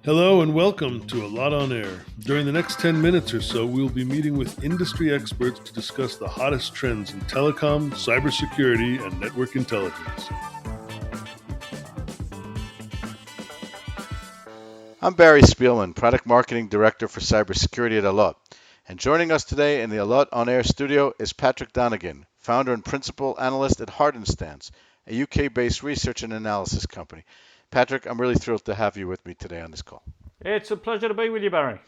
Hello and welcome to Allot on Air. During the next 10 minutes or so, we'll be meeting with industry experts to discuss the hottest trends in telecom, cybersecurity, and network intelligence. I'm Barry Spielman, Product Marketing Director for Cybersecurity at Allot. And joining us today in the Allot on Air studio is Patrick Donegan, founder and principal analyst at Hardenstance, a UK-based research and analysis company. Patrick, I'm really thrilled to have you with me today on this call. It's a pleasure to be with you, Barry.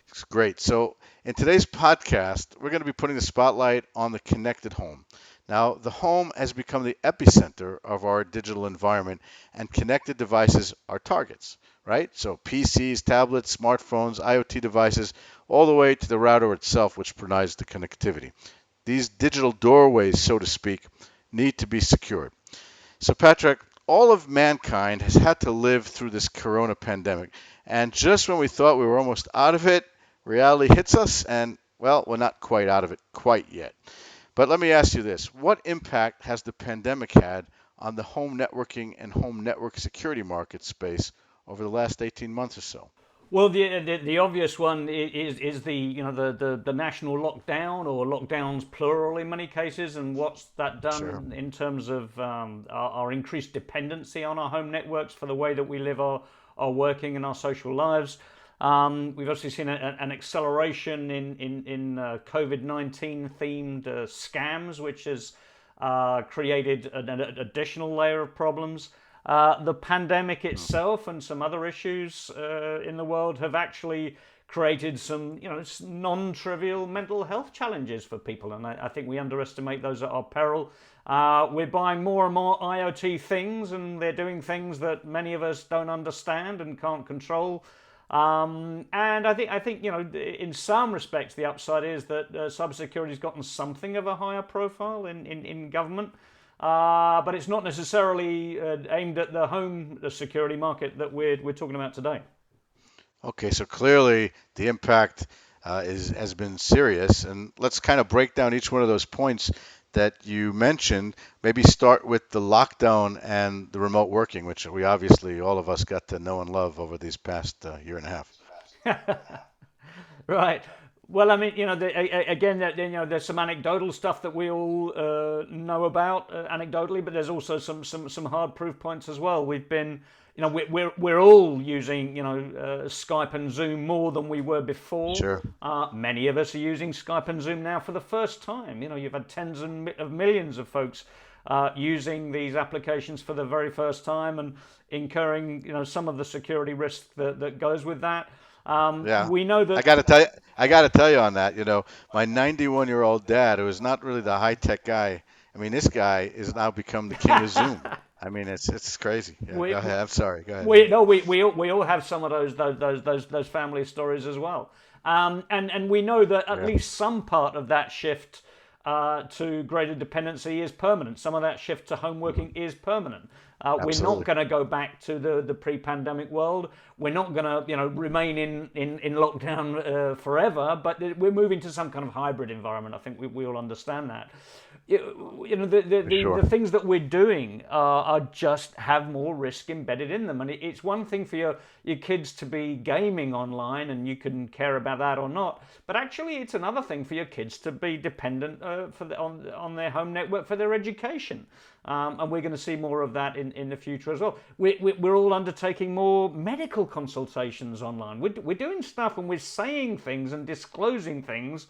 It's great. So in today's podcast, we're going to be putting the spotlight on the connected home. Now, the home has become the epicenter of our digital environment, and connected devices are targets, right? So PCs, tablets, smartphones, IoT devices, all the way to the router itself, which provides the connectivity. These digital doorways, so to speak, need to be secured. So, Patrick, all of mankind has had to live through this corona pandemic. And just when we thought we were almost out of it, reality hits us, and, well, we're not quite out of it quite yet. But let me ask you this. What impact has the pandemic had on the home networking and home network security market space over the last 18 months or so? Well, the obvious one is the national lockdown, or lockdowns plural in many cases, and what's that done Sure. in terms of our increased dependency on our home networks for the way that we live our working and our social lives. We've obviously seen an acceleration in COVID-19 themed scams, which has created an additional layer of problems. The pandemic itself and some other issues in the world have actually created some, non-trivial mental health challenges for people, and I think we underestimate those at our peril. We're buying more and more IoT things, and they're doing things that many of us don't understand and can't control. And I think in some respects, the upside is that cybersecurity has gotten something of a higher profile in government. But it's not necessarily aimed at the security market that we're talking about today. Okay, so clearly the impact has been serious, and let's kind of break down each one of those points that you mentioned. Maybe start with the lockdown and the remote working, which we obviously all of us got to know and love over these past year and a half. Right. Well, I mean, again, there's some anecdotal stuff that we all know about anecdotally, but there's also some hard proof points as well. We've been, we're all using, Skype and Zoom more than we were before. Sure. Many of us are using Skype and Zoom now for the first time. You've had tens of millions of folks using these applications for the very first time and incurring, some of the security risk that goes with that. Yeah. We know that. I got to tell you on that. My 91-year-old dad, who is not really the high-tech guy. I mean, this guy is now become the king of Zoom. I mean, it's crazy. Yeah, go ahead. I'm sorry. Go ahead. We all have some of those family stories as well. And we know that at least some part of that shift to greater dependency is permanent. Some of that shift to home working is permanent. We're not going to go back to the pre-pandemic world. We're not going to remain in lockdown forever. But we're moving to some kind of hybrid environment. I think we all understand that. The things that we're doing are just have more risk embedded in them, and it's one thing for your kids to be gaming online, and you can care about that or not. But actually, it's another thing for your kids to be dependent on their home network for their education, and we're going to see more of that in the future as well. We're all undertaking more medical consultations online. We're doing stuff, and we're saying things and disclosing things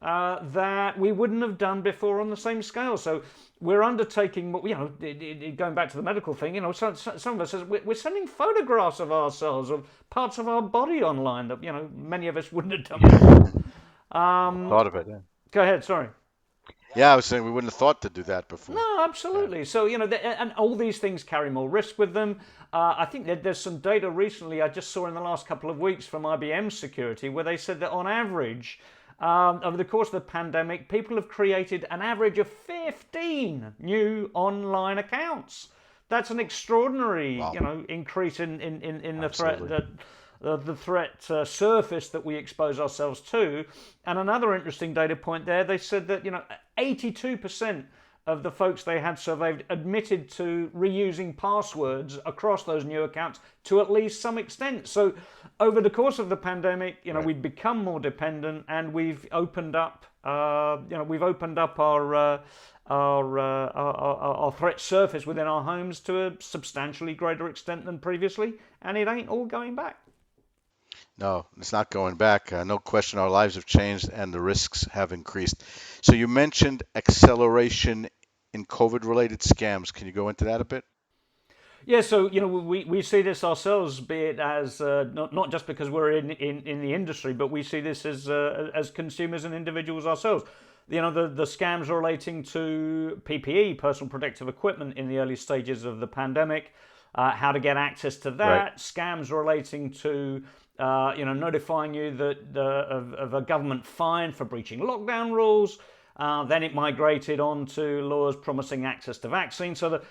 that we wouldn't have done before on the same scale. So we're undertaking, going back to the medical thing, some of us, we're sending photographs of ourselves, of parts of our body online that, many of us wouldn't have done before. Thought of it, yeah. Go ahead, sorry. Yeah, I was saying we wouldn't have thought to do that before. No, absolutely. So, and all these things carry more risk with them. I think that there's some data recently I just saw in the last couple of weeks from IBM Security where they said that on average, over the course of the pandemic, people have created an average of 15 new online accounts. That's an extraordinary, increase in the threat the threat surface that we expose ourselves to. And another interesting data point there, they said that 82% of the folks they had surveyed admitted to reusing passwords across those new accounts to at least some extent. So over the course of the pandemic, we've become more dependent, and we've opened up, our threat surface within our homes to a substantially greater extent than previously, and it ain't all going back. No, it's not going back. No question, our lives have changed and the risks have increased. So you mentioned acceleration in COVID-related scams. Can you go into that a bit? Yeah, so we see this ourselves, be it as not just because we're in the industry, but we see this as consumers and individuals ourselves. The scams relating to PPE, personal protective equipment, in the early stages of the pandemic, how to get access to that. Right. Scams relating to notifying you that of a government fine for breaching lockdown rules. Then it migrated on to laws promising access to vaccines. So the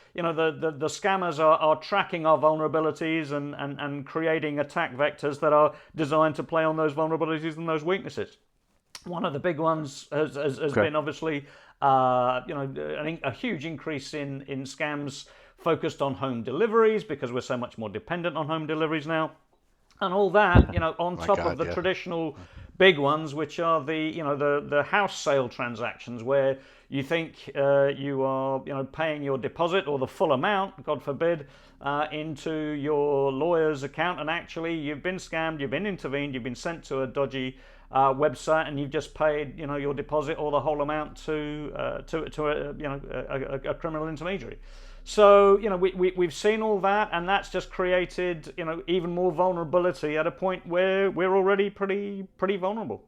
scammers are tracking our vulnerabilities and creating attack vectors that are designed to play on those vulnerabilities and those weaknesses. One of the big ones has been obviously I think a huge increase in scams focused on home deliveries, because we're so much more dependent on home deliveries now. And all that, on top of the traditional big ones, which are the house sale transactions, where you think you are paying your deposit or the full amount, God forbid, into your lawyer's account, and actually you've been scammed, you've been intervened, you've been sent to a dodgy website, and you've just paid your deposit or the whole amount to a criminal intermediary. So we've seen all that, and that's just created even more vulnerability at a point where we're already pretty vulnerable.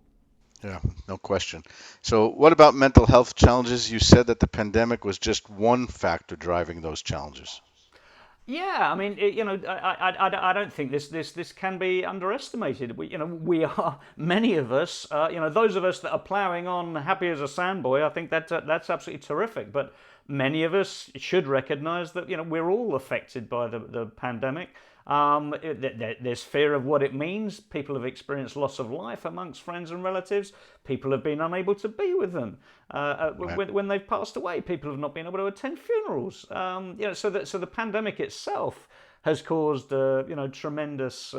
Yeah, no question. So what about mental health challenges? You said that the pandemic was just one factor driving those challenges. Yeah, I mean, I don't think this can be underestimated. We are, many of us, those of us that are ploughing on happy as a sandboy, I think that's absolutely terrific. But many of us should recognize that we're all affected by the pandemic. There's fear of what it means. People have experienced loss of life amongst friends and relatives. People have been unable to be with them when they've passed away. People have not been able to attend funerals. So the pandemic itself has caused tremendous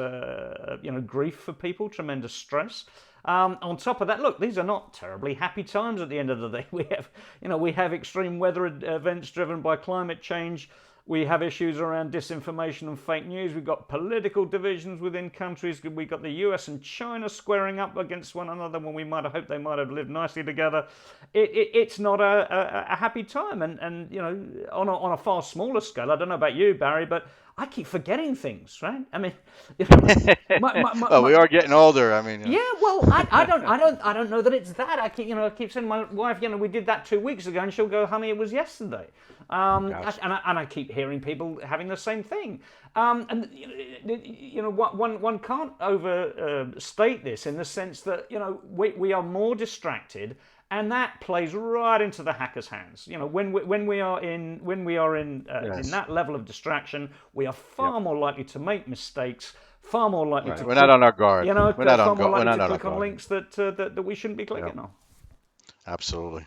grief for people, tremendous stress. On top of that, look, these are not terribly happy times at the end of the day. We have extreme weather events driven by climate change. We have issues around disinformation and fake news. We've got political divisions within countries. We've got the US and China squaring up against one another when we might have hoped they might have lived nicely together. It's not a happy time. And on a far smaller scale, I don't know about you, Barry, but I keep forgetting things, right? I mean, well, we are getting older. I mean, yeah. Well, I don't know that it's that. I keep saying to my wife, we did that 2 weeks ago, and she'll go, honey, it was yesterday. And I keep hearing people having the same thing. And one can't overstate this in the sense that we are more distracted. And that plays right into the hacker's hands. When we are in that level of distraction, we are far more likely to make mistakes, far more likely to. We're not on our guard. We're not to click on links that we shouldn't be clicking on. Absolutely.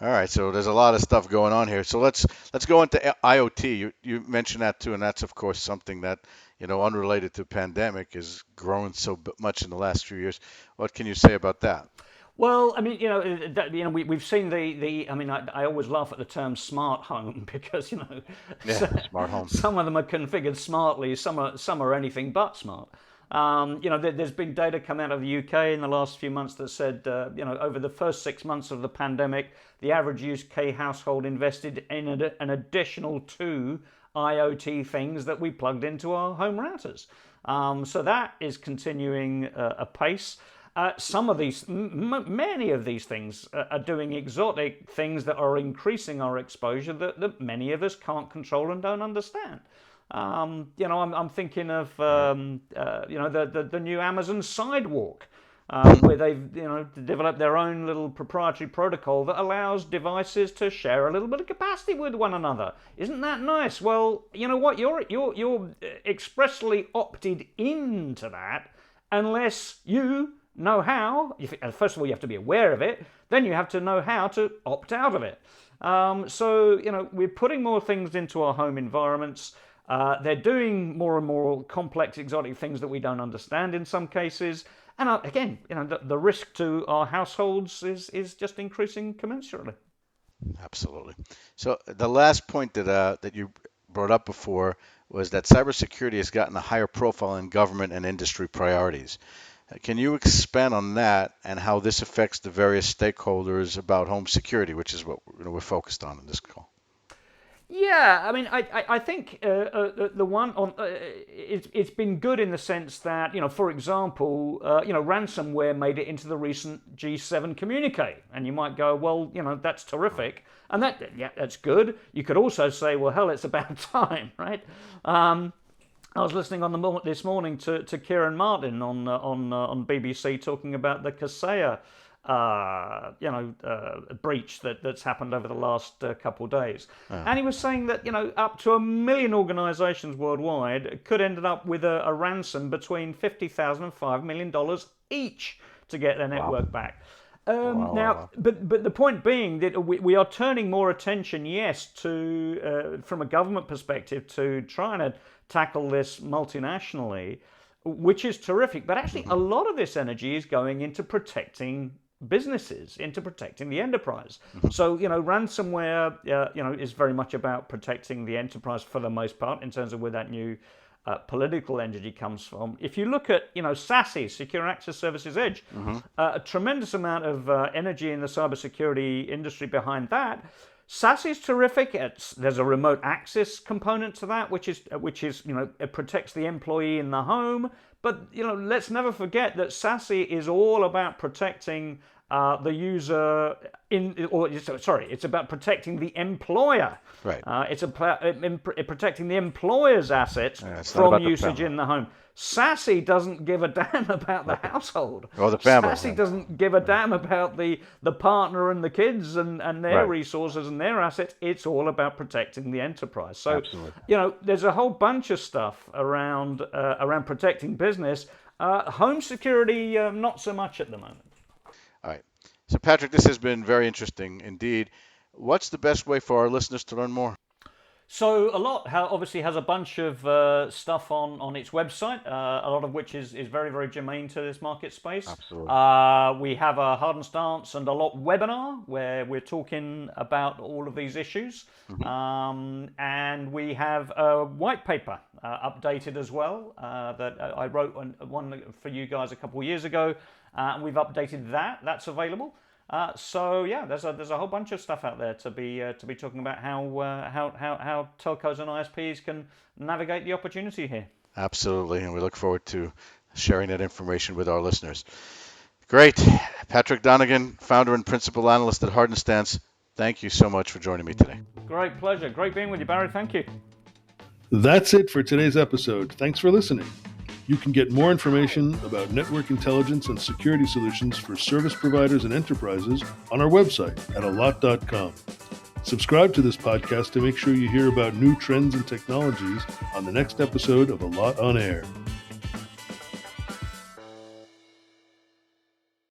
All right. So there's a lot of stuff going on here. So let's go into IoT. You mentioned that too, and that's of course something that unrelated to pandemic is growing so much in the last few years. What can you say about that? Well, I mean, we've seen the. I mean, I always laugh at the term smart home because smart home. Some of them are configured smartly. Some are anything but smart. There's been data come out of the UK in the last few months that said, over the first 6 months of the pandemic, the average UK household invested in an additional 2 IoT things that we plugged into our home routers. So that is continuing apace. Many of these things are doing exotic things that are increasing our exposure that many of us can't control and don't understand. I'm thinking of the new Amazon Sidewalk, where they've developed their own little proprietary protocol that allows devices to share a little bit of capacity with one another. Isn't that nice? Well, you know what? You're expressly opted into that unless you know how. First of all, you have to be aware of it. Then you have to know how to opt out of it. So, we're putting more things into our home environments. They're doing more and more complex, exotic things that we don't understand in some cases. And again, the risk to our households is just increasing commensurately. Absolutely. So the last point that you brought up before was that cybersecurity has gotten a higher profile in government and industry priorities. Can you expand on that and how this affects the various stakeholders about home security, which is what we're focused on in this call? Yeah, I mean, I think the one on it's been good in the sense that, for example, ransomware made it into the recent G7 communique, and you might go, well, that's terrific, and that's good. You could also say, well, hell, it's about time, right? I was listening on this morning to Kieran Martin on BBC talking about the Kaseya breach that's happened over the last couple of days. And he was saying that, up to 1 million organizations worldwide could end up with a ransom between $50,000 and $5 million each to get their network back. Now, but the point being that we are turning more attention, yes, to from a government perspective, to trying to tackle this multinationally, which is terrific. But actually, a lot of this energy is going into protecting businesses, into protecting the enterprise. So, ransomware, is very much about protecting the enterprise for the most part in terms of where that new political energy comes from. If you look at, SASE, Secure Access Services Edge, a tremendous amount of energy in the cybersecurity industry behind that. SASE is terrific. There's a remote access component to that, which is it protects the employee in the home. But let's never forget that SASE is all about protecting the user it's about protecting the employer. Right. It's about protecting the employer's assets from usage in the home. SASE doesn't give a damn about the household. Or the family. SASE doesn't give a damn about the partner and the kids and their resources and their assets. It's all about protecting the enterprise. So, absolutely. There's a whole bunch of stuff around protecting business. Home security, not so much at the moment. All right. So, Patrick, this has been very interesting indeed. What's the best way for our listeners to learn more? So Allot obviously has a bunch of stuff on its website, a lot of which is very, very germane to this market space. Absolutely. We have a Hardenstance and Allot webinar where we're talking about all of these issues. And we have a white paper updated as well that I wrote one for you guys a couple of years ago. And we've updated that. That's available. So yeah, there's a whole bunch of stuff out there to be talking about how telcos and ISPs can navigate the opportunity here. Absolutely, and we look forward to sharing that information with our listeners. Great, Patrick Donegan, founder and principal analyst at Hardenstance. Thank you so much for joining me today. Great pleasure. Great being with you, Barry. Thank you. That's it for today's episode. Thanks for listening. You can get more information about network intelligence and security solutions for service providers and enterprises on our website at allot.com. Subscribe to this podcast to make sure you hear about new trends and technologies on the next episode of Allot on Air.